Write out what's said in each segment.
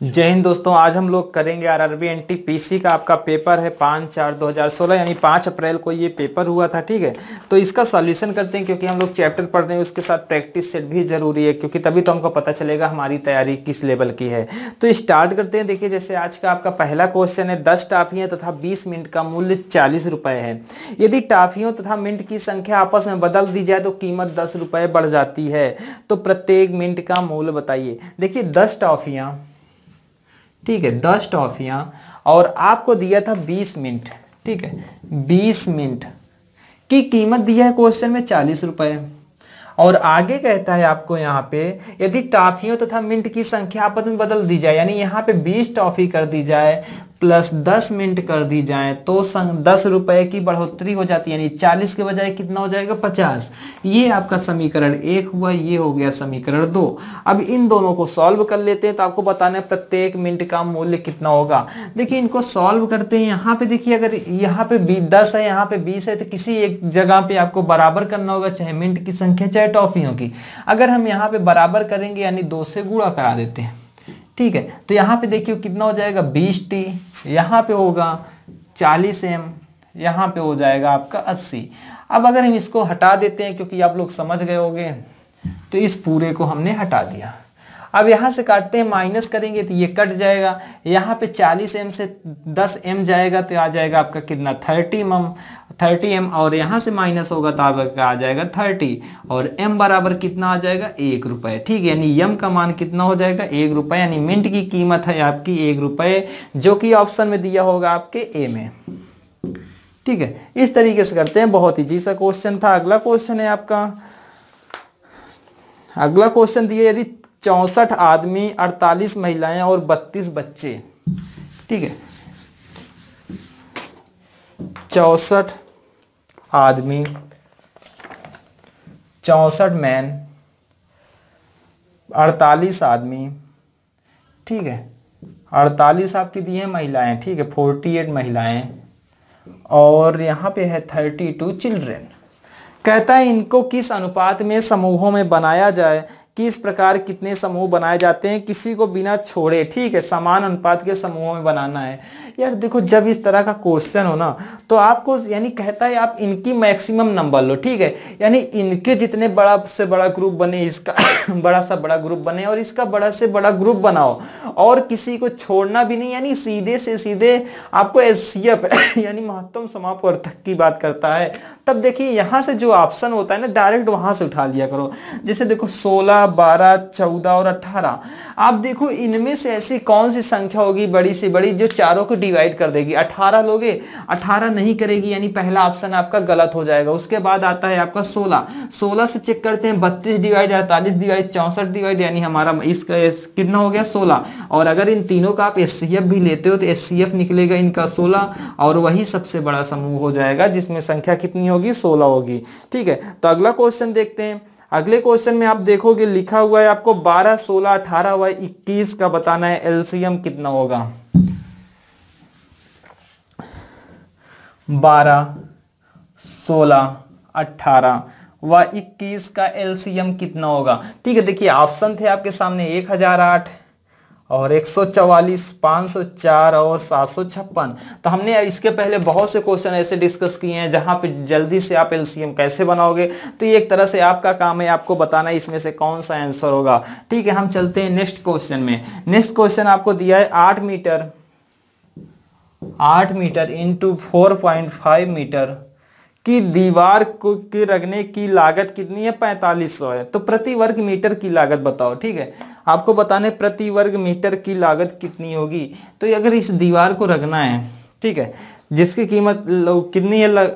जय हिंद दोस्तों। आज हम लोग करेंगे आरआरबी एनटीपीसी का आपका पेपर है 5/4/2016 यानी 5 अप्रैल को ये पेपर हुआ था। ठीक है, तो इसका सॉल्यूशन करते हैं क्योंकि हम लोग चैप्टर पढ़ रहे हैं, उसके साथ प्रैक्टिस सेट भी जरूरी है क्योंकि तभी तो हमको पता चलेगा हमारी तैयारी किस लेवल की है। तो स्टार्ट करते हैं। देखिए, जैसे आज का आपका पहला क्वेश्चन है, 10 टाफियाँ तथा 20 मिनट का मूल्य 40 रुपये है। यदि टाफियों तथा मिनट की संख्या आपस में बदल दी जाए तो कीमत 10 रुपये बढ़ जाती है, तो प्रत्येक मिनट का मूल्य बताइए। देखिए 10 टॉफियाँ, ठीक है, 10 टॉफियां और आपको दिया था 20 मिनट। ठीक है, 20 मिनट की कीमत दिया है क्वेश्चन में 40 रुपए। और आगे कहता है आपको यहाँ पे यदि टॉफियों तथा मिनट की संख्या आपस में बदल दी जाए, यानी यहाँ पे 20 टॉफी कर दी जाए प्लस 10 मिनट कर दी जाए तो 10 रुपए की बढ़ोतरी हो जाती है, यानी 40 के बजाय कितना हो जाएगा 50। ये आपका समीकरण 1 हुआ, ये हो गया समीकरण 2। अब इन दोनों को सॉल्व कर लेते हैं तो आपको बताना है प्रत्येक मिनट का मूल्य कितना होगा। देखिए इनको सॉल्व करते हैं। यहाँ पे देखिए, अगर यहाँ पे 10 है, यहाँ पे 20 है, तो किसी एक जगह पे आपको बराबर करना होगा, चाहे मिनट की संख्या चाहे टॉफियों की। अगर हम यहाँ पे बराबर करेंगे यानी 2 से गुणा करा देते हैं। ठीक है, तो यहाँ पे देखिए कितना हो जाएगा 20t, यहाँ पे होगा 40m, यहाँ पे हो जाएगा आपका 80। अब अगर हम इसको हटा देते हैं क्योंकि आप लोग समझ गए होंगे, तो इस पूरे को हमने हटा दिया। अब यहाँ से काटते हैं, माइनस करेंगे तो ये कट जाएगा। यहाँ पे 40m से 10m जाएगा तो आ जाएगा आपका कितना 30m, और यहाँ से माइनस होगा तो आपका आ जाएगा 30, और m बराबर कितना आ जाएगा 1 रुपये। ठीक है, यानी m का मान कितना हो जाएगा 1 रुपये, यानी मिनट की कीमत है आपकी 1 रुपये, जो कि ऑप्शन में दिया होगा आपके ए में। ठीक है, इस तरीके से करते हैं। बहुत इजी सा क्वेश्चन था। अगला क्वेश्चन है आपका, अगला क्वेश्चन दिया यदि 64 आदमी, 48 महिलाएं और 32 बच्चे, ठीक है, 64 आदमी, 64 मैन, 48 आदमी, ठीक है, 48 आपकी दी है महिलाएं, ठीक है, 48 महिलाएं, और यहाँ पे है 32 चिल्ड्रेन। कहता है इनको किस अनुपात में समूहों में बनाया जाए, किस प्रकार कितने समूह बनाए जाते हैं, किसी को बिना छोड़े। ठीक है, समान अनुपात के समूहों में बनाना है। यार देखो, जब इस तरह का क्वेश्चन हो ना तो आपको, यानी कहता है आप इनकी मैक्सिमम नंबर लो। ठीक है, यानी इनके जितने बड़ा से बड़ा ग्रुप बने, इसका बड़ा सा बड़ा ग्रुप बने और इसका बड़ा से बड़ा ग्रुप बनाओ, और किसी को छोड़ना भी नहीं, यानी सीधे से सीधे आपको एचसीएफ यानी महत्तम समापवर्धक की बात करता है। तब देखिए यहाँ से जो ऑप्शन होता है ना, डायरेक्ट वहां से उठा लिया करो। जैसे देखो 16, 12, 14 और 18, आप देखो इनमें से ऐसी कौन सी संख्या होगी बड़ी से बड़ी जो चारों को डिवाइड कर देगी। 18 लोगे, 18 नहीं करेगी, यानी पहला ऑप्शन आपका गलत हो जाएगा। उसके बाद आता है आपका 16, 16 से चेक करते हैं 32 डिवाइड, 48 डिवाइड, 64 डिवाइड, यानी हमारा इसका कितना हो गया 16। और अगर इन तीनों का आप एचसीएफ भी लेते हो तो एचसीएफ निकलेगा इनका 16, और वही सबसे बड़ा समूह हो जाएगा जिसमें संख्या कितनी होगी 16 होगी। ठीक है, तो अगला क्वेश्चन देखते हैं। अगले क्वेश्चन में आप देखोगे लिखा हुआ है आपको 12, 16, 18 व 21 का बताना है, एलसीएम कितना होगा। 12, 16, 18 व 21 का एलसीएम कितना होगा। ठीक है, देखिए ऑप्शन थे आपके सामने 1008 और 144, 504 और 756। तो हमने इसके पहले बहुत से क्वेश्चन ऐसे डिस्कस किए हैं जहां पे जल्दी से आप एलसीएम कैसे बनाओगे। तो ये एक तरह से आपका काम है, आपको बताना है इसमें से कौन सा आंसर होगा। ठीक है, हम चलते हैं नेक्स्ट क्वेश्चन में। नेक्स्ट क्वेश्चन आपको दिया है 8 मीटर इंटू 4.5 मीटर की दीवार को के रखने की लागत कितनी है 4500 है। तो प्रति वर्ग मीटर की लागत बताओ। ठीक है, आपको बताने प्रति वर्ग मीटर की लागत कितनी होगी। तो अगर इस दीवार को रखना है, ठीक है, जिसकी कीमत कितनी है,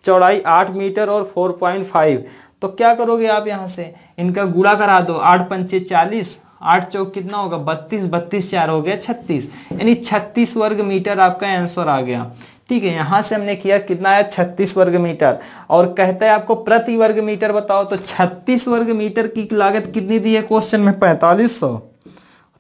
चौड़ाई 8 मीटर और 4.5, तो क्या करोगे आप, यहाँ से इनका गुणा करा दो। 8 पंचे 40, 8 चौक कितना होगा 32, 32 4 हो गया 36, यानी 36 वर्ग मीटर आपका आंसर आ गया। ठीक है, यहां से हमने किया कितना है 36 वर्ग मीटर, और कहता है आपको प्रति वर्ग मीटर बताओ। तो 36 वर्ग मीटर की लागत कितनी दी है क्वेश्चन में 4500,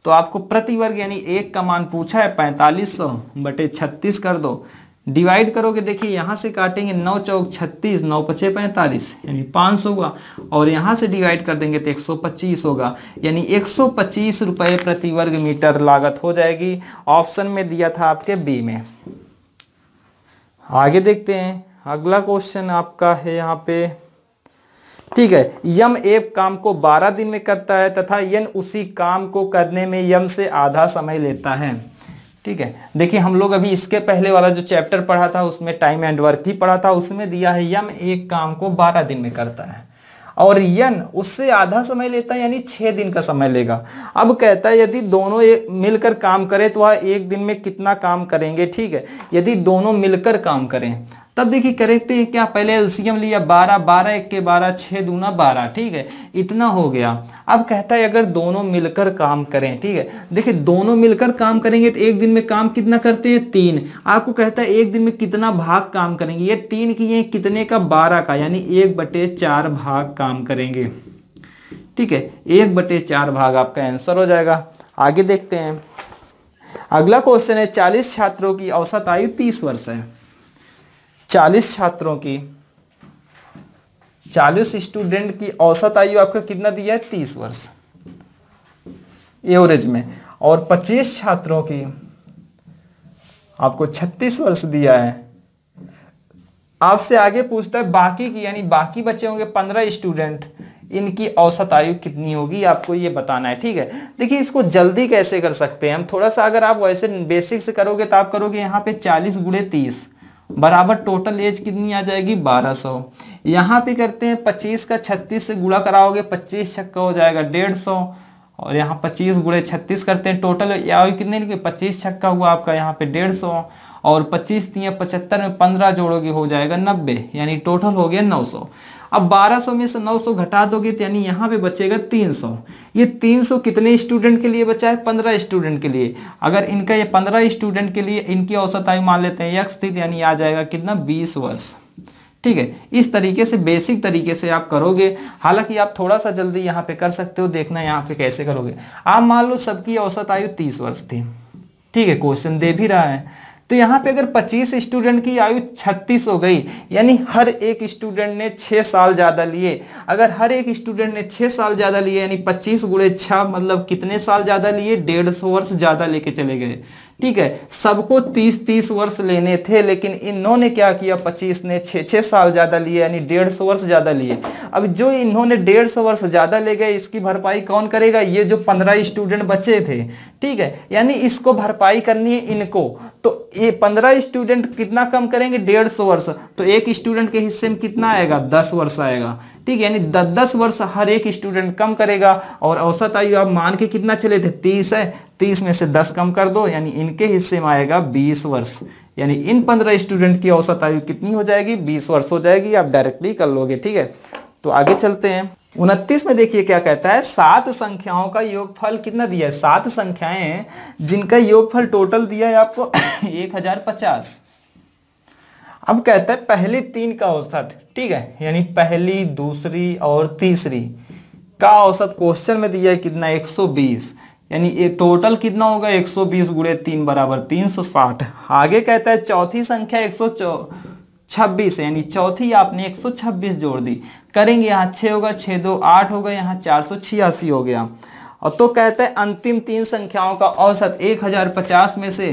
तो आपको प्रति वर्ग यानी एक का मान पूछा है 4500 बटे 36 कर दो, डिवाइड करोगे, देखिए यहाँ से काटेंगे 9 चौक 36, 9 पचे 45 यानी 500 होगा, और यहाँ से डिवाइड कर देंगे तो 125 होगा, यानी 125 रुपये प्रति वर्ग मीटर लागत हो जाएगी। ऑप्शन में दिया था आपके बी में। आगे देखते हैं, अगला क्वेश्चन आपका है यहाँ पे, ठीक है। यम एक काम को 12 दिन में करता है तथा यन उसी काम को करने में यम से आधा समय लेता है, ठीक है। देखिए हम लोग अभी इसके पहले वाला जो चैप्टर पढ़ा था उसमें टाइम एंड वर्क ही पढ़ा था, उसमें दिया है यम एक काम को 12 दिन में करता है और यन उससे आधा समय लेता है यानी 6 दिन का समय लेगा। अब कहता है यदि दोनों मिलकर काम करें तो वह एक दिन में कितना काम करेंगे, ठीक है। यदि दोनों मिलकर काम करें तब देखिए करते हैं क्या, पहले एलसीएम लिया 12, 12 एक के 12, 6 दूना 12, ठीक है, इतना हो गया। अब कहता है अगर दोनों मिलकर काम करें, ठीक है, देखिए दोनों मिलकर काम करेंगे तो एक दिन में काम कितना करते हैं 3। आपको कहता है एक दिन में कितना भाग काम करेंगे, ये 3 किए कितने का 12 का, यानी 1/4 भाग काम करेंगे, ठीक है, 1/4 भाग आपका आंसर हो जाएगा। आगे देखते हैं, अगला क्वेश्चन है 40 छात्रों की औसत आयु 30 वर्ष है। 40 छात्रों की, 40 स्टूडेंट की औसत आयु आपका कितना दिया है 30 वर्ष एवरेज में, और 25 छात्रों की आपको 36 वर्ष दिया है। आपसे आगे पूछता है बाकी की, यानी बाकी बचे होंगे 15 स्टूडेंट, इनकी औसत आयु कितनी होगी आपको ये बताना है, ठीक है। देखिए इसको जल्दी कैसे कर सकते हैं हम, थोड़ा सा अगर आप वैसे बेसिक से करोगे तो आप करोगे यहाँ पे 40 × 30 बराबर टोटल एज कितनी आ जाएगी 1200। यहाँ पे करते हैं 25 का 36 से गुणा कराओगे, 25 छक्का हो जाएगा 150, और यहाँ 25 × 36 करते हैं, टोटल आयु कितने की 25 छक्का हुआ आपका यहाँ पे 150, और 25 × 75 में 15 जोड़ोगे हो जाएगा 90, यानी टोटल हो गया 900। अब 1200 में से 900 घटा दोगे तो यानी यहाँ पे बचेगा 300। ये 300 कितने स्टूडेंट के लिए बचा है 15 स्टूडेंट के लिए। अगर इनका ये 15 स्टूडेंट के लिए इनकी औसत आयु मान लेते हैं x थी, यानी आ जाएगा कितना 20 वर्ष, ठीक है। इस तरीके से बेसिक तरीके से आप करोगे, हालांकि आप थोड़ा सा जल्दी यहाँ पे कर सकते हो, देखना यहाँ पे कैसे करोगे। आप मान लो सबकी औसत आयु 30 वर्ष थी, ठीक है, क्वेश्चन दे भी रहा है, तो यहाँ पे अगर 25 स्टूडेंट की आयु 36 हो गई, यानी हर एक स्टूडेंट ने 6 साल ज्यादा लिए। अगर हर एक स्टूडेंट ने 6 साल ज्यादा लिए यानी 25 × 6 मतलब कितने साल ज्यादा लिए 150 वर्ष ज्यादा लेके चले गए, ठीक है। सबको 30-30 वर्ष लेने थे, लेकिन इन्होंने क्या किया 25 ने 6 साल ज्यादा लिए यानी 150 वर्ष ज्यादा लिए। अब जो इन्होंने 150 वर्ष ज्यादा ले गए इसकी भरपाई कौन करेगा, ये जो 15 स्टूडेंट बचे थे, ठीक है, यानी इसको भरपाई करनी है इनको। तो ये 15 स्टूडेंट कितना कम करेंगे 150 वर्ष, तो एक स्टूडेंट के हिस्से में कितना आएगा 10 वर्ष आएगा, ठीक है, यानी 10-10 वर्ष हर एक स्टूडेंट कम करेगा। और औसत आयु आप मान के कितना चले थे 30 है, 30 में से 10 कम कर दो यानी इनके हिस्से में आएगा 20 वर्ष, यानी इन 15 स्टूडेंट की औसत आयु कितनी हो जाएगी 20 वर्ष हो जाएगी। आप डायरेक्टली कर लोगे, ठीक है। तो आगे चलते हैं, 29 में देखिए क्या कहता है, 7 संख्याओं का योगफल कितना दिया है, 7 संख्याएं हैं जिनका योगफल टोटल दिया है आपको 1050। अब कहता है पहली 3 का औसत, ठीक है, यानी पहली दूसरी और तीसरी का औसत क्वेश्चन में दिया है कितना 120, यानी ये टोटल कितना होगा 120 × 3 बराबर 360। आगे कहता है चौथी संख्या 126 यानी चौथी आपने 126 जोड़ दी, करेंगे यहाँ 6 होगा, 6 2 8 होगा, यहाँ 486 हो गया। और तो कहता है अंतिम 3 संख्याओं का औसत 1050 में से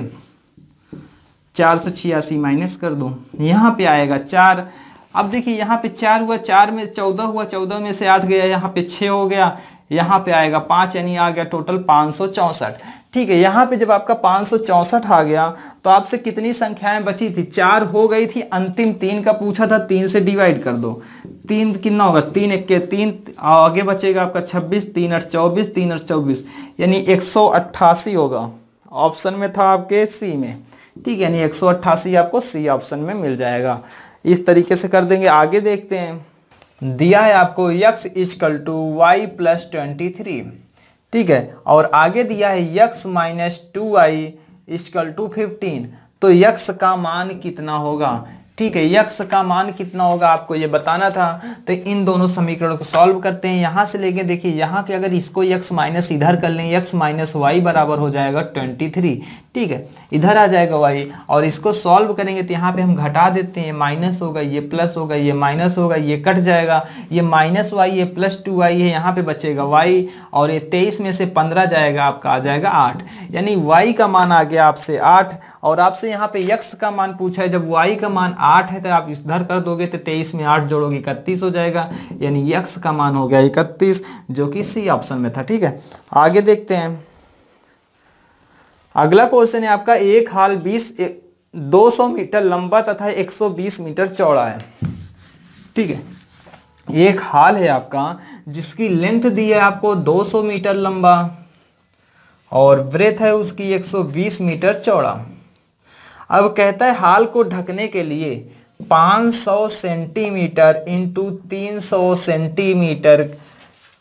486 माइनस कर दो, यहाँ पे आएगा 4। अब देखिए यहाँ पे 4 हुआ, 4 में 14 हुआ, 14 में से 8 गया, यहाँ पे 6 हो गया, यहाँ पे आएगा 5 यानी आ गया टोटल 564, ठीक है। यहाँ पे जब आपका 564 आ गया तो आपसे कितनी संख्याएं बची थी 4 हो गई थी, अंतिम 3 का पूछा था, 3 से डिवाइड कर दो, 3 कितना होगा 3 1 के 3, आगे बचेगा आपका 26, 3 8 24, 3 8 24 यानी 188 होगा। ऑप्शन में था आपके सी में, ठीक है, यानी 188 आपको सी ऑप्शन में मिल जाएगा। इस तरीके से कर देंगे। आगे देखते हैं, दिया है आपको x = y + 23, ठीक है, और आगे दिया है x - 2y = 15। तो x का मान कितना होगा, ठीक है, x का मान कितना होगा आपको ये बताना था। तो इन दोनों समीकरणों को सॉल्व करते हैं, यहाँ से लेके देखिए यहाँ के अगर इसको x माइनस इधर कर लें, x - y बराबर हो जाएगा 23, ठीक है, इधर आ जाएगा y और इसको सॉल्व करेंगे तो यहाँ पे हम घटा देते हैं, माइनस होगा, ये प्लस होगा, ये माइनस होगा, ये कट जाएगा, ये माइनस वाई, ये प्लस 2y है, यहाँ पे बचेगा y और ये 23 में से 15 जाएगा, आपका आ जाएगा 8, यानी y का मान आ गया आपसे 8। और आपसे यहाँ पे x का मान पूछा है, जब y का मान 8 है तो आप इधर कर दोगे तो 23 में 8 जोड़ोगे 31 हो जाएगा, यानी x का मान हो गया 31, जो कि सी ऑप्शन में था। ठीक है, आगे देखते हैं। अगला क्वेश्चन है आपका, एक हाल 200 मीटर लंबा तथा 120 मीटर चौड़ा है। ठीक है, एक हाल है आपका जिसकी लेंथ दी है आपको 200 मीटर लंबा और ब्रेथ है उसकी 120 मीटर चौड़ा। अब कहता है हाल को ढकने के लिए 500 सेंटीमीटर इंटू 300 सेंटीमीटर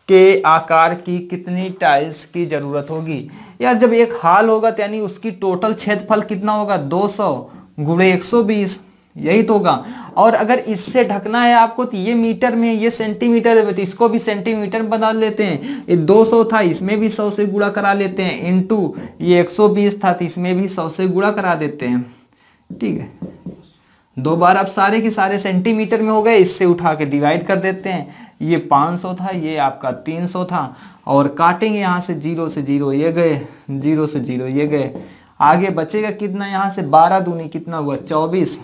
के आकार की कितनी टाइल्स की जरूरत होगी। यार जब एक हाल होगा तो यानी उसकी टोटल क्षेत्रफल कितना होगा, 200 गुणे 120, यही तो होगा। और अगर इससे ढकना है आपको तो ये मीटर में, ये सेंटीमीटर है, तो इसको भी सेंटीमीटर बना लेते हैं। ये 200 था, इसमें भी 100 से गुणा करा लेते हैं, इनटू ये 120 था तो इसमें भी 100 से गुणा करा देते हैं। ठीक है, दो बार अब सारे के सारे सेंटीमीटर में हो गए, इससे उठा के डिवाइड कर देते हैं। ये 500 था, ये आपका 300 था और काटेंगे यहाँ से 0 से 0 ये गए, 0 से 0 ये गए, आगे बचेगा कितना, यहाँ से 12 दूनी कितना हुआ 24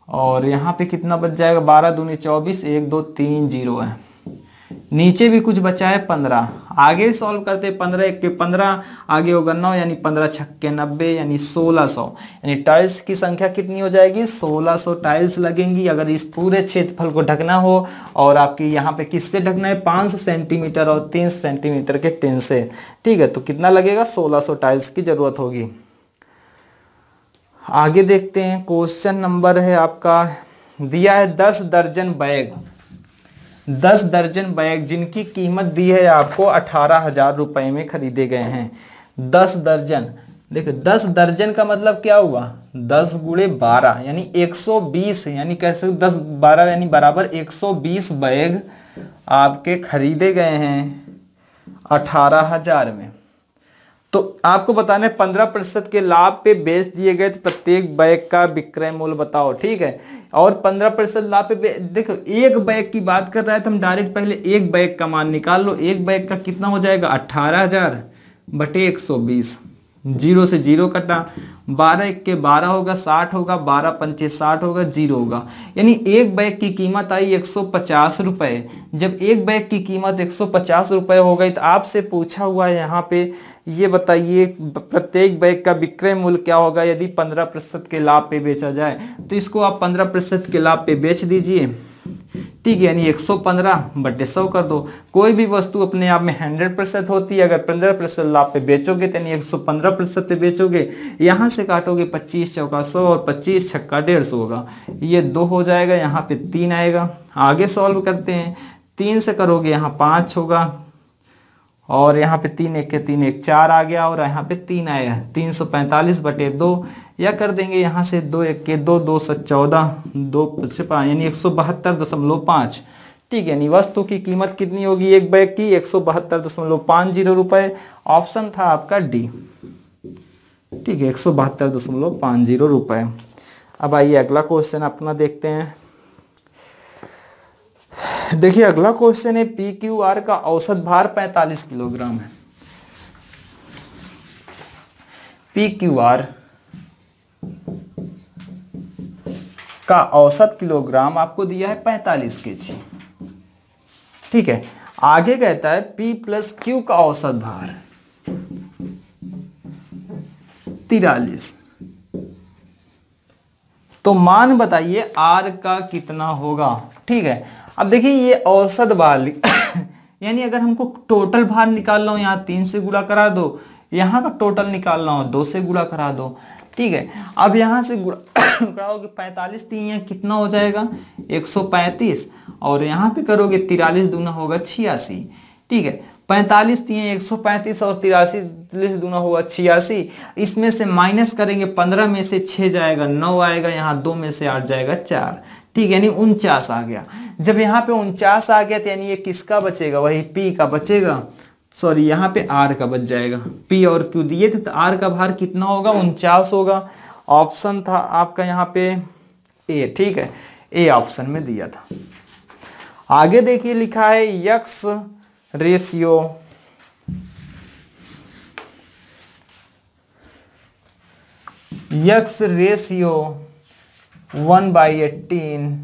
और यहाँ पे कितना बच जाएगा, 12 दूनी 24, 1 2 3 0 है, नीचे भी कुछ बचा है 15। आगे सॉल्व करते 15 1 के 15, आगे होगा 9 यानी 15 छक्के 90 यानी 1600, यानी टाइल्स की संख्या कितनी हो जाएगी, 1600 टाइल्स लगेंगी अगर इस पूरे क्षेत्रफल को ढकना हो। और आपकी यहाँ पे किससे ढकना है, 500 सेंटीमीटर और 3 सेंटीमीटर के टिन से। ठीक है, तो कितना लगेगा, 1600 टाइल्स की जरूरत होगी। आगे देखते हैं, क्वेश्चन नंबर है आपका, दिया है 10 दर्जन बैग, 10 दर्जन बैग जिनकी कीमत दी है आपको 18,000 रुपए में खरीदे गए हैं। 10 दर्जन, देखो 10 दर्जन का मतलब क्या हुआ, 10 गुणे 12 यानी 120, यानी कैसे 10 12 यानी बराबर 120 बैग आपके खरीदे गए हैं 18,000 में। तो आपको बताना है 15% के लाभ पे बेच दिए गए तो प्रत्येक बैग का विक्रय मूल्य बताओ। ठीक है, और 15% लाभ पे देखो एक बैग की बात कर रहा है तो हम डायरेक्ट पहले एक बैग का मान निकाल लो। एक बैग का कितना हो जाएगा, 18,000 बटे 120, 0 से 0 कटा, 12 1 के 12 होगा, 60 होगा, 12 पंचे 60 होगा, 0 होगा, यानी एक बैग की कीमत आई 150 रुपए। जब एक बैग की कीमत 150 रुपए हो गई तो आपसे पूछा हुआ है यहाँ पे, ये बताइए प्रत्येक बैग का विक्रय मूल्य क्या होगा यदि 15% के लाभ पे बेचा जाए। तो इसको आप 15% के लाभ पे बेच दीजिए। ठीक है, यानी 115 बटे 100 कर दो। कोई भी वस्तु अपने आप में 100% होती है, अगर 15% लाभ पे बेचोगे तो यानी 115% पे बेचोगे। यहाँ से काटोगे 25 चौका 100 और 25 छक्का 150 होगा, ये 2 हो जाएगा, यहाँ पे 3 आएगा। आगे सॉल्व करते हैं, 3 से करोगे यहाँ 5 होगा और यहाँ पे 3 1 के 3 1 4 आ गया और यहाँ पे 3 आया, 345 बटे 2, या कर देंगे यहाँ से 2 1 के 2 2 से 14 2 से 5 यानी 172.5। ठीक है, यानी वस्तु की कीमत कितनी होगी एक बैग की, 172.50 रुपए। ऑप्शन था आपका डी। ठीक है, 172.50 रुपए। अब आइए अगला क्वेश्चन अपना देखते हैं। देखिए अगला क्वेश्चन है, PQR का औसत भार 45 किलोग्राम है। PQR का औसत किलोग्राम आपको दिया है 45 kg। ठीक है, आगे कहता है P प्लस Q का औसत भार 43। तो मान बताइए R का कितना होगा। ठीक है, अब देखिए ये औसत भार यानी अगर हमको टोटल भार निकालना हो, यहाँ 3 से गुणा करा दो, यहाँ का टोटल निकालना हो 2 से गुणा करा दो। ठीक है, अब यहाँ से गुणाओगे 45 3 कितना हो जाएगा 135 और यहाँ पे करोगे 43 दूना होगा 86। ठीक है, 45 3 135 और 43 दूना होगा 86। इसमें से माइनस करेंगे, 15 में से 6 जाएगा 9 आएगा, यहाँ 2 में से 8 जाएगा 4। ठीक है, यानी 49 आ गया। जब यहाँ पे 49 आ गया तो यानी ये किसका बचेगा, वही P का बचेगा। सॉरी यहाँ पे आर का बच जाएगा, पी और क्यू दिए थे तो आर का भार कितना होगा 49 होगा। ऑप्शन था आपका यहाँ पे ए, ठीक है, ए ऑप्शन में दिया था। आगे देखिए लिखा है x ratio x ratio 1/18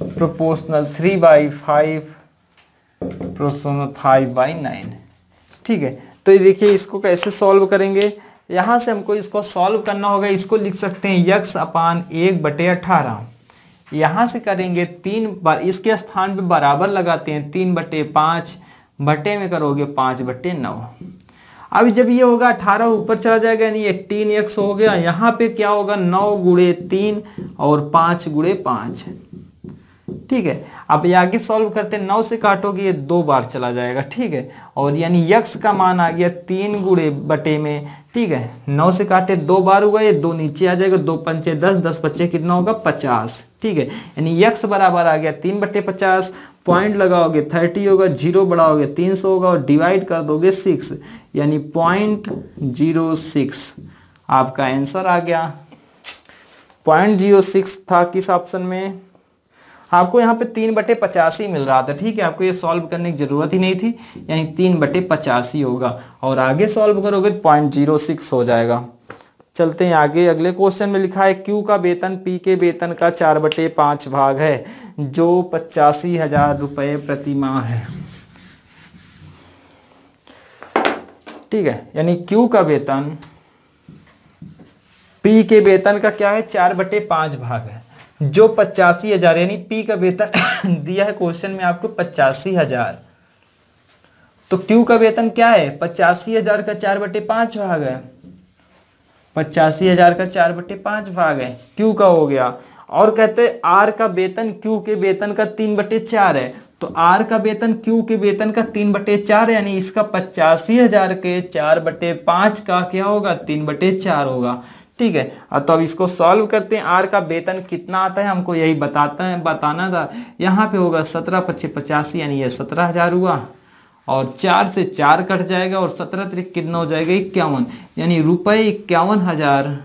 proportional 3/5 proportional 5/9। ठीक है, तो ये देखिए इसको कैसे सॉल्व करेंगे। यहाँ से हमको इसको सॉल्व करना होगा, इसको लिख सकते हैं यक्स अपान 1/18। यहाँ से करेंगे 3 बार, इसके स्थान पे बराबर लगाते हैं, 3/5 बटे में करोगे 5/9। अब जब ये होगा 18 ऊपर चला जाएगा, यानी 18x हो गया। यहाँ पे क्या होगा 9 गुणे 3 और 5 गुणे 5। ठीक है, अब ये आगे सॉल्व करते हैं, 9 से काटोगे ये 2 बार चला जाएगा। ठीक है, और यानी यक्स का मान आ गया 3 गुणे बटे में। ठीक है, 9 से काटे 2 बार हुआ, ये 2 नीचे आ जाएगा, 2 पंचे 10, 10 पच्चे कितना होगा 50। ठीक है, यानी यक्स बराबर आ गया 3/50। पॉइंट लगाओगे 30 होगा, 0 बढ़ाओगे 300 होगा और डिवाइड कर दोगे 6, यानी 0.06 आपका आंसर आ गया। 0.06 था किस ऑप्शन में, आपको यहाँ पे 3/85 मिल रहा था। ठीक है, आपको ये सॉल्व करने की जरूरत ही नहीं थी, यानी 3/85 होगा। और आगे सॉल्व करोगे 0.06 हो जाएगा। चलते हैं आगे, अगले क्वेश्चन में लिखा है क्यू का वेतन पी के वेतन का 4/5 भाग है, जो 85,000 रुपये प्रति माह है। ठीक है, यानी क्यू का वेतन पी के वेतन का क्या है 4/5 भाग है, जो 85,000, यानी पी का वेतन दिया है क्वेश्चन में आपको 85,000, तो क्यू का वेतन क्या है 85,000 का 4/5 भाग है, 85,000 का 4/5 भाग है, क्यू का हो गया। और कहते हैं आर का वेतन क्यू के वेतन का 3/4 है, तो आर का वेतन क्यू के वेतन का 3/4, यानी इसका 85,000 के 4/5 का क्या होगा 3/4 होगा। ठीक है, तो अब इसको सॉल्व करते हैं। आर का वेतन कितना आता है हमको यही बताना था। यहाँ पे होगा 17/5 यानी ये 17,000 हुआ, और 4 से 4 कट जाएगा और 17 त्रिक कितना हो जाएगा 51, यानी रुपये 51,000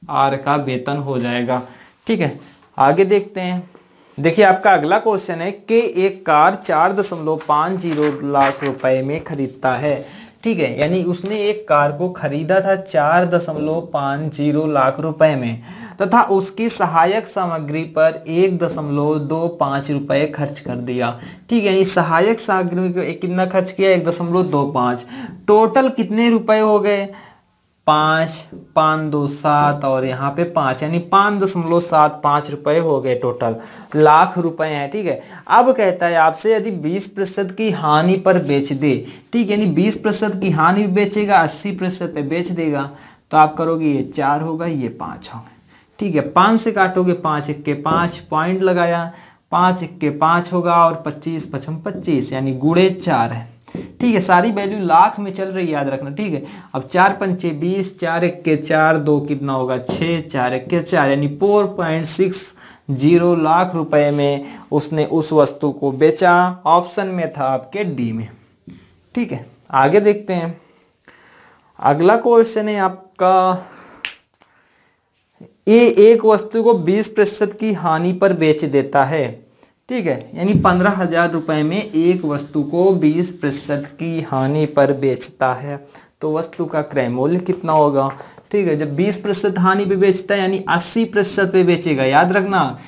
आर का वेतन हो जाएगा। ठीक है, आगे देखते हैं। देखिए आपका अगला क्वेश्चन है कि एक कार 4.50 लाख रुपए में खरीदता है। ठीक है, यानी उसने एक कार को खरीदा था 4.50 लाख रुपए में, तथा उसकी सहायक सामग्री पर 1.25 रुपए खर्च कर दिया। ठीक है, यानी सहायक सामग्री को कितना खर्च किया 1.25, टोटल कितने रुपए हो गए 5, 5 2 7 और यहाँ पे 5, यानी 5.75 रुपए हो गए, टोटल लाख रुपए हैं। ठीक है, अब कहता है आपसे यदि 20% की हानि पर बेच दे। ठीक है, यानी 20% की हानि बेचेगा, 80% पे बेच देगा, तो आप करोगे ये 4 होगा, ये 5 होगा। ठीक है, 5 से काटोगे 5 1 के 5, पॉइंट लगाया, 5 1 के 5 होगा और 25 5 25, यानी गुणे 4 है। ठीक है, सारी वैल्यू लाख में चल रही है, याद रखना। ठीक है, अब 4 पंचे 20, 4 1 के 4, 2 कितना होगा 6, 4 1 के 4, यानी 4.60 लाख रुपए में उसने उस वस्तु को बेचा। ऑप्शन में था आपके डी में। ठीक है, आगे देखते हैं। अगला क्वेश्चन है आपका एक वस्तु को 20% की हानि पर बेच देता है। ठीक है, यानी 15,000 रुपए में एक वस्तु को 20% की हानि पर बेचता है, तो वस्तु का क्रय मूल्य कितना होगा। ठीक है, जब 20% हानि पे बेचता है यानी 80% पे बेचेगा। याद रखना,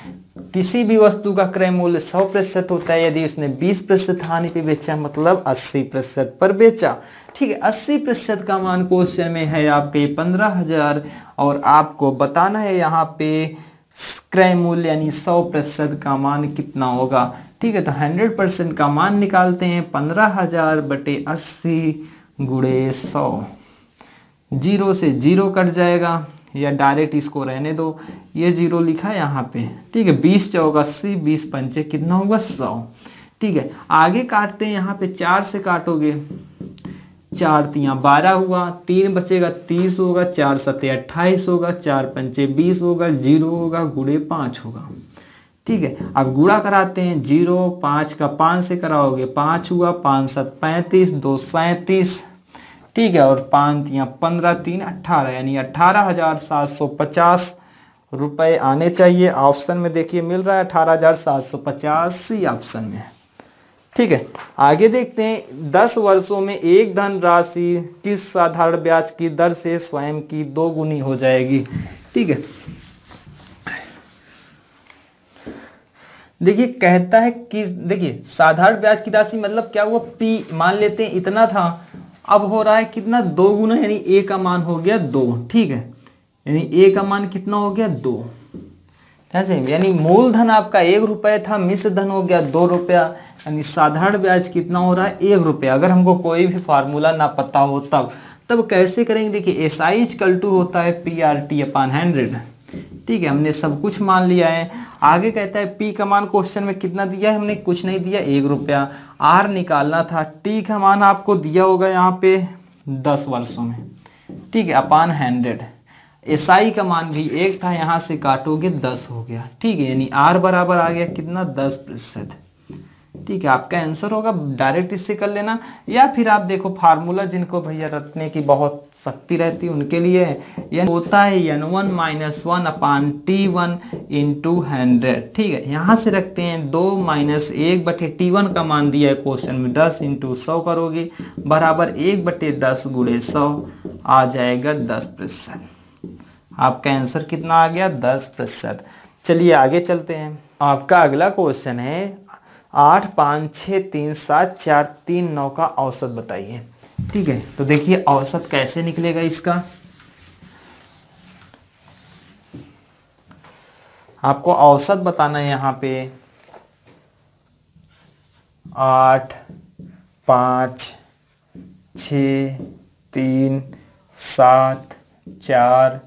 किसी भी वस्तु का क्रय मूल्य 100% होता है, यदि उसने 20% हानि पे बेचा मतलब 80% पर बेचा। ठीक है, 80% का मान क्वेश्चन में है आपके 15,000, और आपको बताना है यहाँ पे क्रय मूल्य यानी 100% का मान कितना होगा। ठीक है, तो 100% का मान निकालते हैं, 15,000 बटे 80 गुणे 100, 0 से 0 कट जाएगा, या डायरेक्ट इसको रहने दो, ये 0 लिखा है यहाँ पे। ठीक है, 20 चौका 80, 20 पंचे कितना होगा 100। ठीक है, आगे काटते हैं, यहाँ पे 4 से काटोगे 4 तियाँ 12 हुआ, 3 बचेगा 30 होगा, 4 सत्ते 28 होगा, 4 पंचे 20 होगा, 0 होगा, गुणे 5 होगा। ठीक है। अब गुणा कराते हैं, 0 5 का 5 से कराओगे 5 हुआ, 5 7 35, 2 37, ठीक है, और 5 या 15 3 18, यानी 18,750 रुपए आने चाहिए। ऑप्शन में देखिए मिल रहा है 18,750 सी ऑप्शन में, ठीक है। आगे देखते हैं, 10 वर्षों में एक धन राशि किस साधारण ब्याज की दर से स्वयं की 2 गुनी हो जाएगी, ठीक है। देखिए कहता है कि देखिए साधारण ब्याज की राशि मतलब क्या हुआ, पी मान लेते हैं इतना था, अब हो रहा है कितना 2 गुना, यानी ए का मान हो गया 2, ठीक है, यानी ए का मान कितना हो गया 2, ऐसे यानी मूलधन आपका 1 रुपये था, मिश्र धन हो गया 2 रुपया, यानी साधारण ब्याज कितना हो रहा है 1 रुपया। अगर हमको कोई भी फार्मूला ना पता हो तब कैसे करेंगे, देखिए SI = होता है PRT/100, ठीक है, हमने सब कुछ मान लिया है। आगे कहता है P का मान क्वेश्चन में कितना दिया है, हमने कुछ नहीं दिया 1 रुपया। R निकालना था, T का मान आपको दिया होगा यहाँ पे 10 वर्षों में, ठीक है, /100। SI का मान भी 1 था, यहाँ से काटोगे 10 हो गया, ठीक है, यानी R बराबर आ गया कितना 10%, ठीक है। आपका आंसर होगा, डायरेक्ट इससे कर लेना, या फिर आप देखो फार्मूला जिनको भैया रटने की बहुत शक्ति रहती है उनके लिए होता है N1 - 1/T1 × 100, ठीक है। यहाँ से रखते हैं 2 - 1/T1 का मान दिया है क्वेश्चन में, 10 × 100 करोगे बराबर 1/10 × 100 आ जाएगा 10%। आपका आंसर कितना आ गया 10%। चलिए आगे चलते हैं। आपका अगला क्वेश्चन है 8 5 6 3 7 4 3 9 का औसत बताइए, ठीक है। तो देखिए औसत कैसे निकलेगा इसका, आपको औसत बताना है यहाँ पे 8 5 6 3 7 4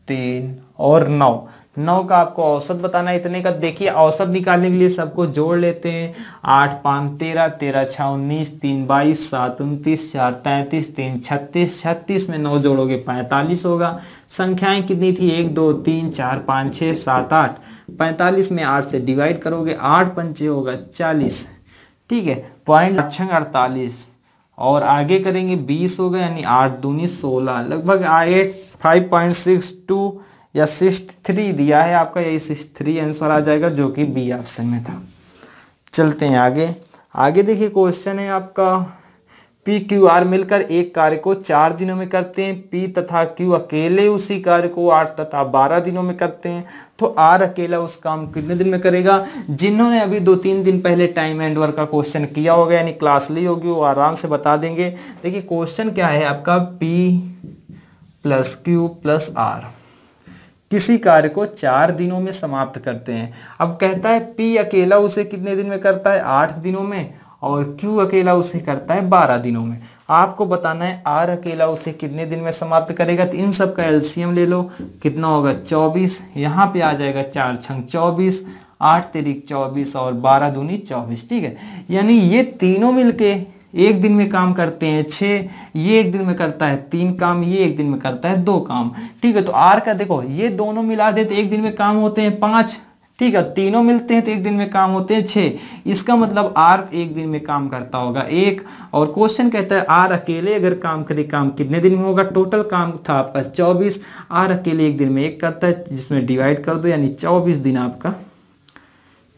3 और 9 का आपको औसत बताना है इतने का। देखिए औसत निकालने के लिए सबको जोड़ लेते हैं, 8 5 13, 13 6 19, 3 22, 7 29, 4 33, 3 36, 36 में 9 जोड़ोगे 45 होगा। संख्याएं कितनी थी 1 2 3 4 5 6 7 8, 45 में 8 से डिवाइड करोगे, 8 पंचे होगा 40, ठीक है, पॉइंट 48 और आगे करेंगे 20 होगा, यानी 8 दूनी 16, लगभग आए 5.62 या 63 दिया है आपका, यही 63 आंसर आ जाएगा जो कि बी ऑप्शन में था। चलते हैं आगे देखिए क्वेश्चन है आपका P Q R मिलकर एक कार्य को 4 दिनों में करते हैं, P तथा Q अकेले उसी कार्य को 8 तथा 12 दिनों में करते हैं, तो R अकेला उस काम कितने दिन में करेगा। जिन्होंने अभी 2-3 दिन पहले टाइम एंड वर्क का क्वेश्चन किया होगा यानी क्लास ली होगी वो आराम से बता देंगे। देखिए क्वेश्चन क्या है आपका, P + Q + R किसी कार्य को 4 दिनों में समाप्त करते हैं। अब कहता है P अकेला उसे कितने दिन में करता है 8 दिनों में, और Q अकेला उसे करता है 12 दिनों में। आपको बताना है R अकेला उसे कितने दिन में समाप्त करेगा, तो इन सब का एलसीएम ले लो, कितना होगा 24, यहाँ पे आ जाएगा 4 छंग 24, 8 तिरिक 24 और 12 दूनी 24, ठीक है। यानी ये तीनों मिलके एक दिन में काम करते हैं 6, ये एक दिन में करता है 3 काम, ये एक दिन में करता है 2 काम, ठीक है। तो R का देखो ये दोनों मिला देते एक दिन में काम होते हैं 5, ठीक है, तीनों मिलते हैं तो एक दिन में काम होते हैं 6, इसका मतलब R एक दिन में काम करता होगा 1। और क्वेश्चन कहता है R अकेले अगर काम करे काम कितने दिन में होगा, टोटल काम था आपका 24, R अकेले एक दिन में 1 करता है जिसमें डिवाइड कर दो यानी 24 दिन आपका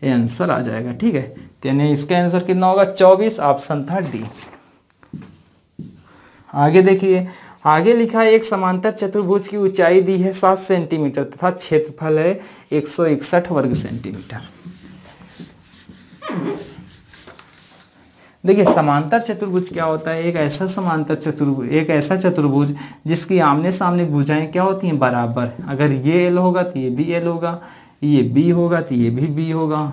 ये आंसर आ जाएगा, ठीक है। तो यानी इसका आंसर कितना होगा 24, ऑप्शन था डी। आगे देखिए आगे लिखा है एक समांतर चतुर्भुज की ऊंचाई दी है 7 सेंटीमीटर तथा क्षेत्रफल है 161 वर्ग सेंटीमीटर। देखिए समांतर चतुर्भुज क्या होता है, एक ऐसा समांतर चतुर्भुज, एक ऐसा चतुर्भुज जिसकी आमने सामने भुजाएं क्या होती हैं बराबर। अगर ये एल होगा तो ये भी एल होगा, ये बी होगा तो ये भी बी होगा,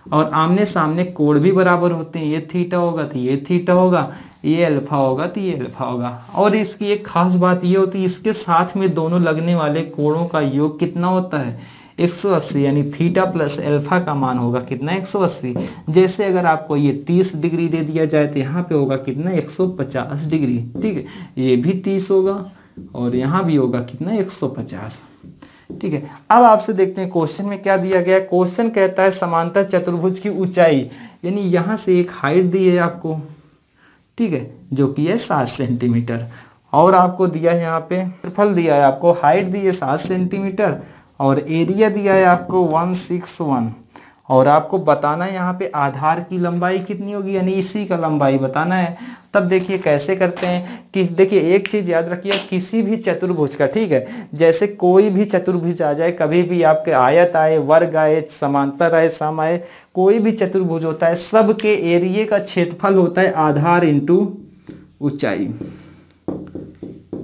और आमने सामने कोण भी बराबर होते हैं, ये थीटा होगा तो ये थीटा होगा, ये अल्फा होगा तो ये अल्फा होगा। और इसकी एक खास बात ये होती है इसके साथ में दोनों लगने वाले कोणों का योग कितना होता है 180, यानी थीटा प्लस अल्फा का मान होगा कितना 180। जैसे अगर आपको ये 30 डिग्री दे दिया जाए तो यहाँ पे होगा कितना 150 डिग्री, ठीक है, ये भी 30 होगा और यहाँ भी होगा कितना 150, ठीक है। अब आपसे देखते हैं क्वेश्चन में क्या दिया गया है। क्वेश्चन कहता है समांतर चतुर्भुज की ऊंचाई, यानी यहां से एक हाइट दी है आपको, ठीक है, जो कि है 7 सेंटीमीटर, और आपको दिया है यहाँ पे क्षेत्रफल दिया है आपको, हाइट दी है 7 सेंटीमीटर और एरिया दिया है आपको 161, और आपको बताना है यहाँ पे आधार की लंबाई कितनी होगी, यानी इसी का लंबाई बताना है। तब देखिए कैसे करते हैं कि देखिए एक चीज याद रखिए, किसी भी चतुर्भुज का, ठीक है, जैसे कोई भी चतुर्भुज आ जाए, कभी भी आपके आयत आए, वर्ग आए, समांतर आए, सम आए, कोई भी चतुर्भुज होता है, सबके एरिया का क्षेत्रफल होता है आधार इंटू ऊंचाई,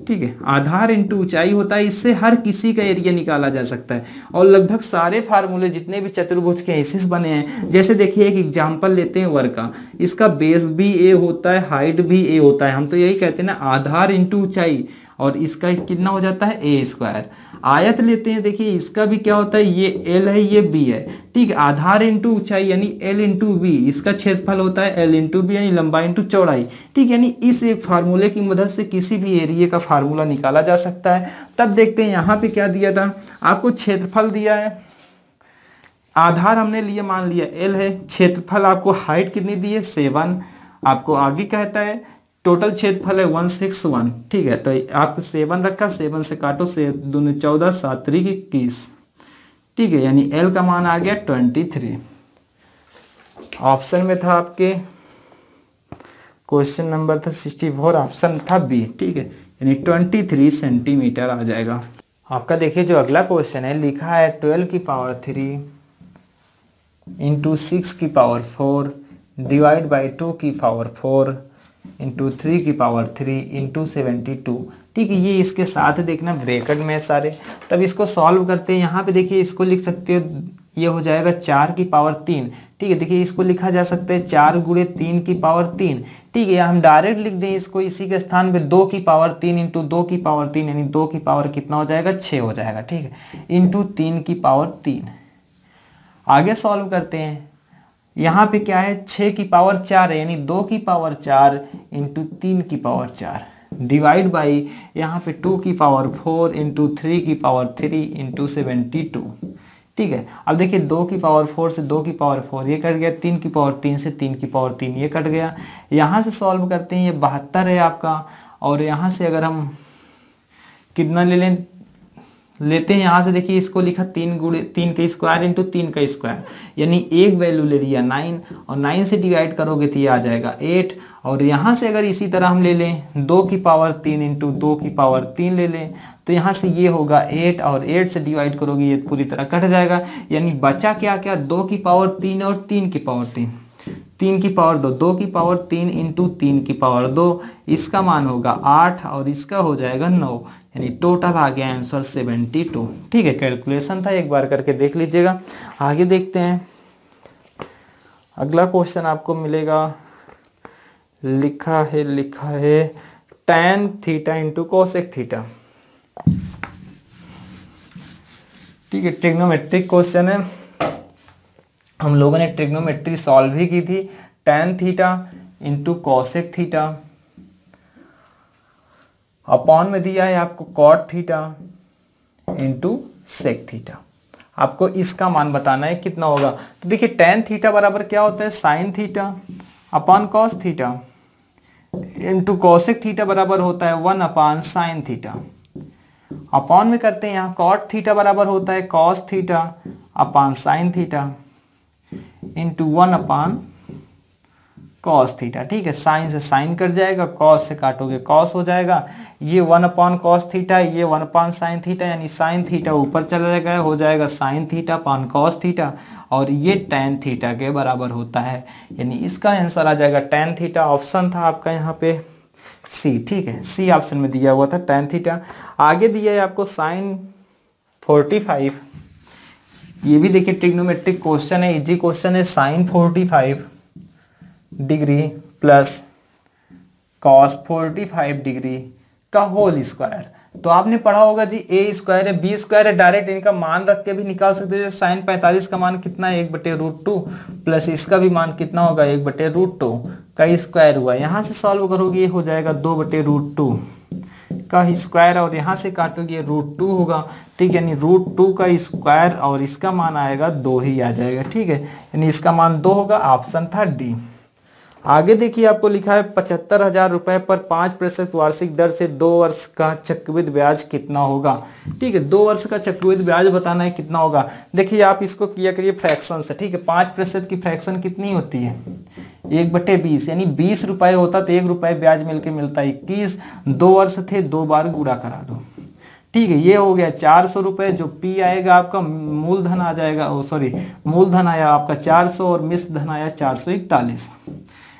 ठीक है, आधार इंटू ऊंचाई होता है। इससे हर किसी का एरिया निकाला जा सकता है, और लगभग सारे फार्मूले जितने भी चतुर्भुज के एसिस बने हैं, जैसे देखिए एक एग्जांपल लेते हैं वर्ग का, इसका बेस भी ए होता है, हाइट भी ए होता है, हम तो यही कहते हैं ना आधार इंटू ऊंचाई, और इसका कितना हो जाता है ए स्क्वायर। आयत लेते हैं, देखिए इसका भी क्या होता है, ये एल है, ये बी है, ठीक है, आधार इंटू ऊंचाई यानी एल इंटू बी, इसका क्षेत्रफल होता है एल इंटू बी यानी लंबाई इंटू चौड़ाई, ठीक, यानी इस एक फार्मूले की मदद से किसी भी एरिया का फार्मूला निकाला जा सकता है। तब देखते हैं यहाँ पे क्या दिया था आपको, क्षेत्रफल दिया है, आधार हमने लिया, मान लिया एल है, क्षेत्रफल आपको हाइट कितनी दी है 7, आपको आगे कहता है टोटल क्षेत्रफल है 161, ठीक है, तो आपको 7 रखा, 7 से काटो, से 2 14, 7 3 21, ठीक है, यानी एल का मान आ गया 23। ऑप्शन में था आपके, क्वेश्चन नंबर था 64, ऑप्शन था बी, ठीक है, यानी 23 सेंटीमीटर आ जाएगा आपका। देखिए जो अगला क्वेश्चन है, लिखा है 12 की पावर 3 इंटू 6 की पावर 4 डिवाइड बाई 2 की पावर 4 इंटू 3 की पावर 3 इंटू 72, ठीक है, ये इसके साथ देखना ब्रैकेट में सारे। तब इसको सॉल्व करते हैं, यहाँ पे देखिए इसको लिख सकते हो, ये हो जाएगा 4 की पावर 3, ठीक है, देखिए इसको लिखा जा सकता है 4 गुणे 3 की पावर 3, ठीक है, या हम डायरेक्ट लिख दें इसको इसी के स्थान पे 2 की पावर 3 इंटू 2 की पावर 3, यानी 2 की पावर कितना हो जाएगा 6 हो जाएगा, ठीक है, इंटू 3 की पावर 3। आगे सॉल्व करते हैं, यहाँ पे क्या है 6 की पावर 4 है, यानी 2 की पावर 4 इंटू 3 की पावर 4 डिवाइड बाई यहाँ पे 2 की पावर 4 इंटू 3 की पावर 3 इंटू 72, ठीक है। अब देखिए 2 की पावर 4 से 2 की पावर 4 ये कट गया, 3 की पावर 3 से 3 की पावर 3 ये कट गया। यहाँ से सॉल्व करते हैं, ये 72 है आपका, और यहाँ से अगर हम कितना लेते हैं यहाँ से, देखिए इसको लिखा 3 गुणे 3 का स्क्वायर इंटू 3 का स्क्वायर, यानी एक वैल्यू ले लिया 9, और 9 से डिवाइड करोगे तो ये आ जाएगा 8, और यहाँ से अगर इसी तरह हम ले लें 2 की पावर 3 इंटू 2 की पावर 3 ले लें, तो यहाँ से ये होगा 8, और 8 से डिवाइड करोगे ये पूरी तरह कट जाएगा, यानी बचा क्या क्या 2 की पावर 3 और 3 की पावर 3, 3 की पावर 2, 2 की पावर 3 इंटू 3 की पावर 2, इसका मान होगा 8 और इसका हो जाएगा 9, यानी टोटल आ गया आंसर 72, ठीक है। कैलकुलेशन था, एक बार करके देख लीजिएगा। आगे देखते हैं, अगला क्वेश्चन आपको मिलेगा, लिखा है tan theta into cosec theta, ठीक है, ट्रिग्नोमेट्रिक क्वेश्चन है, हम लोगों ने ट्रिग्नोमेट्री सॉल्व भी की थी। tan theta into cosec theta upon में दिया है आपको cot theta into sec theta, आपको इसका मान बताना है कितना होगा। तो देखिए tan थीटा बराबर क्या होता है sine theta upon cos theta into cosec theta बराबर होता है 1 अपॉन साइन थीटा, अपॉन में करते हैं यहाँ कॉट थीटा बराबर होता है cos theta upon sine theta into 1 upon cos theta, ठीक है, साइन से साइन कट जाएगा, कॉस से काटोगे कॉस हो जाएगा, ये 1 अपॉन कॉस थीटा, ये 1 अपॉन साइन थीटा, यानी साइन थीटा ऊपर चला जाएगा, हो जाएगा sine theta upon cos theta, और ये tan थीटा के बराबर होता है, यानी इसका आंसर आ जाएगा tan थीटा। ऑप्शन था आपका यहाँ पे सी, ठीक है, सी ऑप्शन में दिया हुआ था tan थीटा। आगे दिया है आपको साइन 45, ये भी देखिए ट्रिग्नोमेट्रिक क्वेश्चन है, इजी क्वेश्चन है, sine 45 degree plus cos 45 degree का होल स्क्वायर। तो आपने पढ़ा होगा जी ए स्क्वायर है बी स्क्वायर है, डायरेक्ट इनका मान रख के भी निकाल सकते हो। साइन 45 का मान कितना है 1/√2 प्लस इसका भी मान कितना होगा 1/√2 का स्क्वायर हुआ, यहाँ से सॉल्व करोगे ये हो जाएगा 2/√2, का स्क्वायर और यहाँ से काटोगे √2 होगा, ठीक है, यानी √2 का स्क्वायर और इसका मान आएगा 2 ही आ जाएगा, ठीक है, यानी इसका मान 2 होगा, ऑप्शन था डी। आगे देखिए आपको लिखा है 75,000 रुपए पर 5% वार्षिक दर से 2 वर्ष का चक्रवृद्धि ब्याज कितना होगा, ठीक है, 2 वर्ष का चक्रवृद्धि ब्याज बताना है कितना होगा। देखिए आप इसको किया करिए फ्रैक्शन से, ठीक है, 5% की फ्रैक्शन कितनी होती है 1/20, यानी 20 रुपए होता तो 1 रुपए ब्याज मिलके मिलता 21, 2 वर्ष थे 2 बार गुणा करा दो, ठीक है, ये हो गया 400 रुपए, जो पी आएगा आपका मूलधन आ जाएगा, सॉरी मूलधन आया आपका 400 और मिश्र धन आया 441।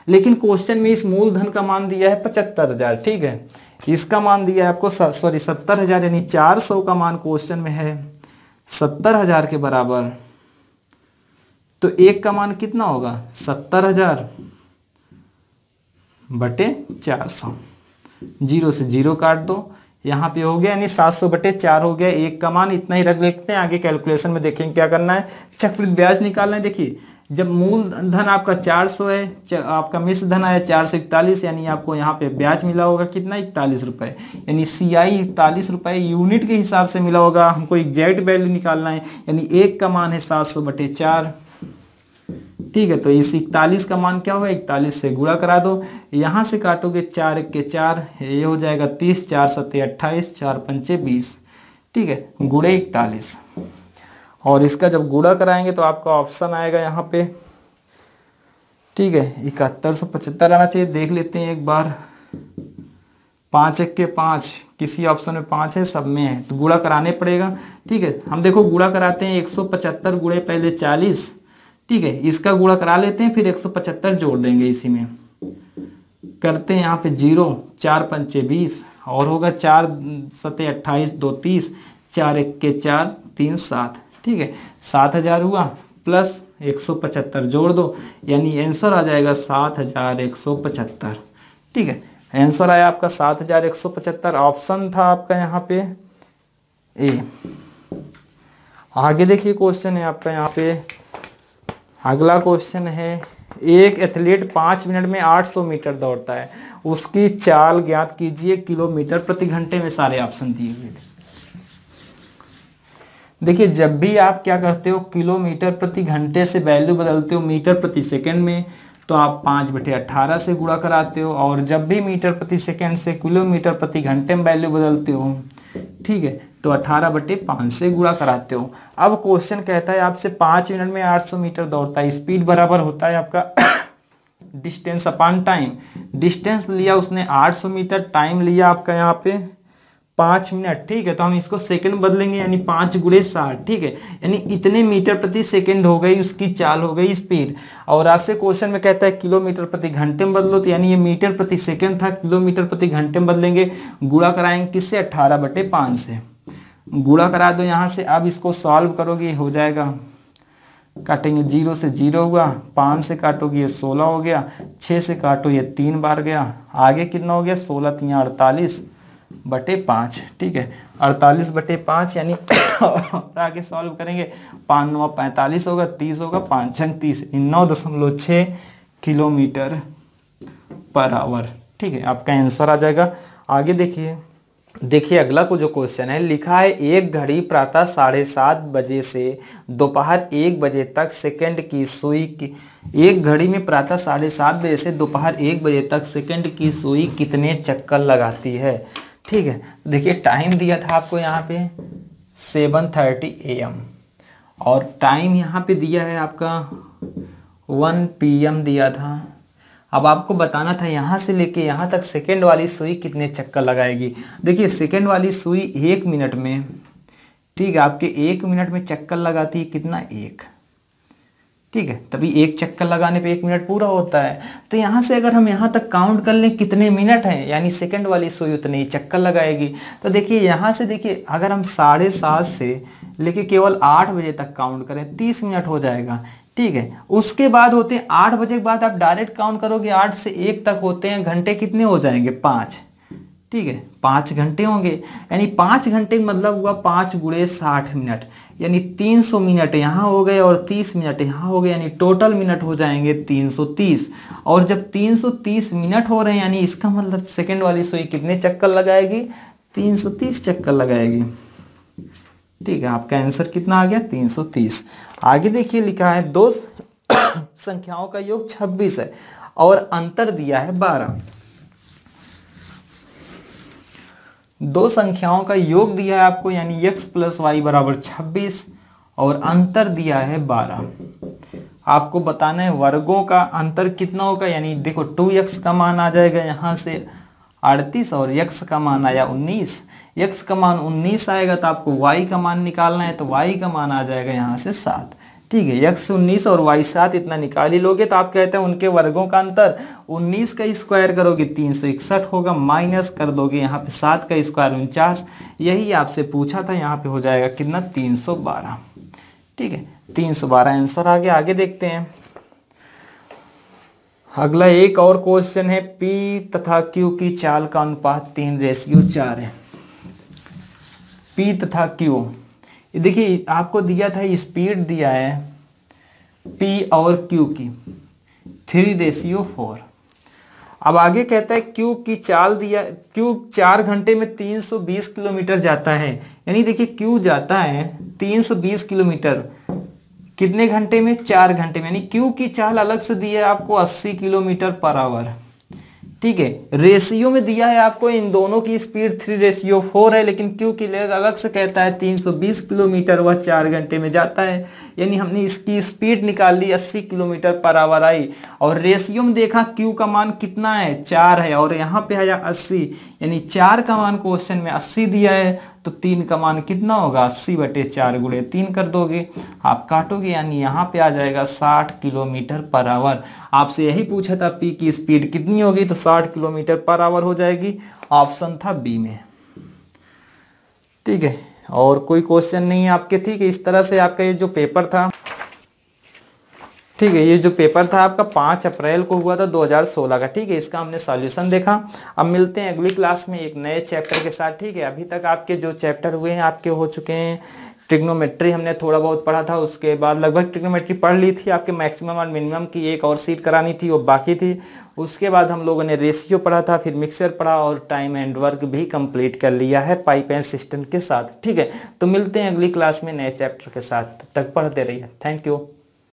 लेकिन क्वेश्चन में इस मूलधन का मान दिया है 75,000, ठीक है, इसका मान दिया है आपको 70,000, यानी 400 का मान क्वेश्चन में है 70,000 के बराबर, तो 1 का मान कितना होगा 70,000 बटे 400, 0 से 0 काट दो, यहाँ पे हो गया, यानी 700/4 हो गया, 1 का मान इतना ही रख लेते हैं। आगे कैलकुलेशन में देखेंगे क्या करना है, चक्रवृद्धि ब्याज निकालना है। देखिए जब मूल धन आपका 400 है, आपका मिश्र धन आया 441, यानी आपको यहाँ पे ब्याज मिला होगा कितना 41 रुपए, यानी CI 41 रुपए यूनिट के हिसाब से मिला होगा। हमको एग्जैक्ट वैल्यू निकालना है, यानी 1 का मान है 700/4, ठीक है, तो इस 41 का मान क्या होगा 41 से गुणा करा दो, यहाँ से काटोगे 4 1 के 4, ये हो जाएगा 30, 4 7 28, 4 5 20, ठीक है, गुणे 41, और इसका जब गुणा कराएंगे तो आपका ऑप्शन आएगा यहाँ पे, ठीक है, 7175 आना चाहिए। देख लेते हैं एक बार, 5 1 के 5, किसी ऑप्शन में 5 है, सब में है, तो गुणा कराने पड़ेगा, ठीक है। हम देखो गुणा कराते हैं, 175 गुणे पहले 40, ठीक है, इसका गुणा करा लेते हैं, फिर 175 जोड़ देंगे इसी में, करते हैं यहाँ पे 0, 4 5 20, और होगा 4 7 28, 2 30, 4 1 के 4, 3 7, ठीक है, 7,000 हुआ प्लस 175 जोड़ दो, यानी आंसर आ जाएगा 7,175, ठीक है, आंसर आया आपका 7,175, ऑप्शन था आपका यहाँ पे ए। आगे देखिए क्वेश्चन है आपका यहाँ पे, अगला क्वेश्चन है, एक एथलीट 5 मिनट में 800 मीटर दौड़ता है, उसकी चाल ज्ञात कीजिए किलोमीटर प्रति घंटे में। सारे ऑप्शन दिए हुए। देखिए जब भी आप क्या करते हो, किलोमीटर प्रति घंटे से वैल्यू बदलते हो मीटर प्रति सेकंड में, तो आप 5/18 से गुणा कराते हो, और जब भी मीटर प्रति सेकंड से किलोमीटर प्रति घंटे में वैल्यू बदलते हो, ठीक है, तो 18/5 से गुणा कराते हो। अब क्वेश्चन कहता है आपसे 5 मिनट में 800 मीटर दौड़ता है, स्पीड बराबर होता है आपका डिस्टेंस अपॉन टाइम। डिस्टेंस लिया उसने 800 मीटर, टाइम लिया आपका यहाँ पे 5 मिनट, ठीक है, तो हम इसको सेकंड बदलेंगे, यानी 5 × 60, ठीक है, यानी इतने मीटर प्रति सेकंड हो गई उसकी चाल, हो गई स्पीड। और आपसे क्वेश्चन में कहता है किलोमीटर प्रति घंटे में बदलो, तो यानी ये मीटर प्रति सेकंड था, किलोमीटर प्रति घंटे में बदलेंगे, गुणा कराएंगे किससे 18/5 से, गुणा करा दो यहाँ से। अब इसको सॉल्व करोगे हो जाएगा, काटेंगे 0 से 0 हुआ, 5 से काटोगे ये 16 हो गया, 6 से काटो ये 3 बार गया, आगे कितना हो गया 16 3 48/5, ठीक है, 48/5, यानी आगे सॉल्व करेंगे 5 9 45 होगा, 30 होगा, 5 6 30, 9.6 किलोमीटर पर आवर, ठीक है, आपका आंसर आ जाएगा। आगे देखिए अगला को जो क्वेश्चन है, लिखा है एक घड़ी प्रातः 7:30 बजे से दोपहर 1 बजे तक सेकंड की सुई की, एक घड़ी में प्रातः 7:30 बजे से दोपहर 1 बजे तक सेकंड की सुई कितने चक्कर लगाती है, ठीक है। देखिए टाइम दिया था आपको यहाँ पे 7:30 AM, और टाइम यहाँ पे दिया है आपका 1 PM दिया था। अब आपको बताना था यहाँ से लेके यहाँ तक सेकंड वाली सुई कितने चक्कर लगाएगी। देखिए सेकंड वाली सुई 1 मिनट में, ठीक है, आपके 1 मिनट में चक्कर लगाती है कितना 1, ठीक है, तभी 1 चक्कर लगाने पे 1 मिनट पूरा होता है। तो यहाँ से अगर हम यहाँ तक काउंट कर लें कितने मिनट हैं, यानी सेकंड वाली सुई उतने ही चक्कर लगाएगी। तो देखिए यहाँ से देखिए अगर हम 7:30 से लेके केवल 8 बजे तक काउंट करें 30 मिनट हो जाएगा, ठीक है। उसके बाद होते हैं 8 बजे के बाद आप डायरेक्ट काउंट करोगे 8 से 1 तक होते हैं घंटे, कितने हो जाएंगे 5, ठीक है, 5 घंटे होंगे, यानी 5 घंटे का मतलब हुआ 5 × 60 मिनट, यानी 300 मिनट यहाँ हो गए और 30 मिनट यहाँ हो गए, यानी टोटल मिनट हो जाएंगे 330। और जब 330 मिनट हो रहे हैं यानी इसका मतलब सेकंड वाली सुई कितने चक्कर लगाएगी, 330 चक्कर लगाएगी। ठीक है, आपका आंसर कितना आ गया, 330। आगे देखिए लिखा है दो संख्याओं का योग 26 है और अंतर दिया है 12। दो संख्याओं का योग दिया है आपको, यानी x + y = 26 और अंतर दिया है 12। आपको बताना है वर्गों का अंतर कितना होगा, यानी देखो 2x का मान आ जाएगा यहाँ से 38 और x का मान आया 19। x का मान 19 आएगा तो आपको y का मान निकालना है, तो y का मान आ जाएगा यहाँ से 7। ठीक है, x 19 और y 7 इतना निकाल ही लोगे तो आप कहते हैं उनके वर्गों का अंतर 19 का स्क्वायर करोगे 361 होगा, माइनस कर दोगे यहाँ पे 7 का स्क्वायर 49। यही आपसे पूछा था, यहाँ पे हो जाएगा कितना, 312। ठीक है, 312 आंसर आ गया। आगे देखते हैं अगला एक और क्वेश्चन है, P तथा Q की चाल का अनुपात 3:4 है। P तथा Q, देखिए आपको दिया था स्पीड दिया है P और Q की 3:4। अब आगे कहता है Q की चाल दिया, Q 4 घंटे में 320 किलोमीटर जाता है। यानी देखिए Q जाता है 320 किलोमीटर कितने घंटे में, 4 घंटे में। यानी Q की चाल अलग से दी है आपको 80 किलोमीटर/आवर। ठीक है, रेशियो में दिया है आपको इन दोनों की स्पीड 3:4 है, लेकिन Q की लेग अलग से कहता है 320 किलोमीटर, वह 4 घंटे में जाता है। यानी हमने इसकी स्पीड निकाल ली 80 किलोमीटर/आवर आई, और रेशियो में देखा Q का मान कितना है, 4 है, और यहाँ पे आया 80। यानी 4 का मान क्वेश्चन में 80 दिया है, तो 3 का मान कितना होगा, 80/4 × 3 कर दोगे, आप काटोगे, यानी यहाँ पे आ जाएगा 60 किलोमीटर/आवर। आपसे यही पूछा था P की स्पीड कितनी होगी, तो 60 किलोमीटर/आवर हो जाएगी। ऑप्शन था बी में। ठीक है, और कोई क्वेश्चन नहीं है आपके। ठीक है, इस तरह से आपका ये जो पेपर था, ठीक है, ये जो पेपर था आपका 5 अप्रैल को हुआ था 2016 का। ठीक है, इसका हमने सॉल्यूशन देखा। अब मिलते हैं अगली क्लास में एक नए चैप्टर के साथ। ठीक है, अभी तक आपके जो चैप्टर हुए हैं आपके हो चुके हैं, ट्रिग्नोमेट्री हमने थोड़ा बहुत पढ़ा था, उसके बाद लगभग ट्रिग्नोमेट्री पढ़ ली थी। आपके मैक्सिमम और मिनिमम की एक और सीट करानी थी, वो बाकी थी। उसके बाद हम लोगों ने रेशियो पढ़ा था, फिर मिक्सर पढ़ा और टाइम एंड वर्क भी कंप्लीट कर लिया है पाइप एंड सिस्टम के साथ। ठीक है, तो मिलते हैं अगली क्लास में नए चैप्टर के साथ, तब तक पढ़ते रहिए। Thank you.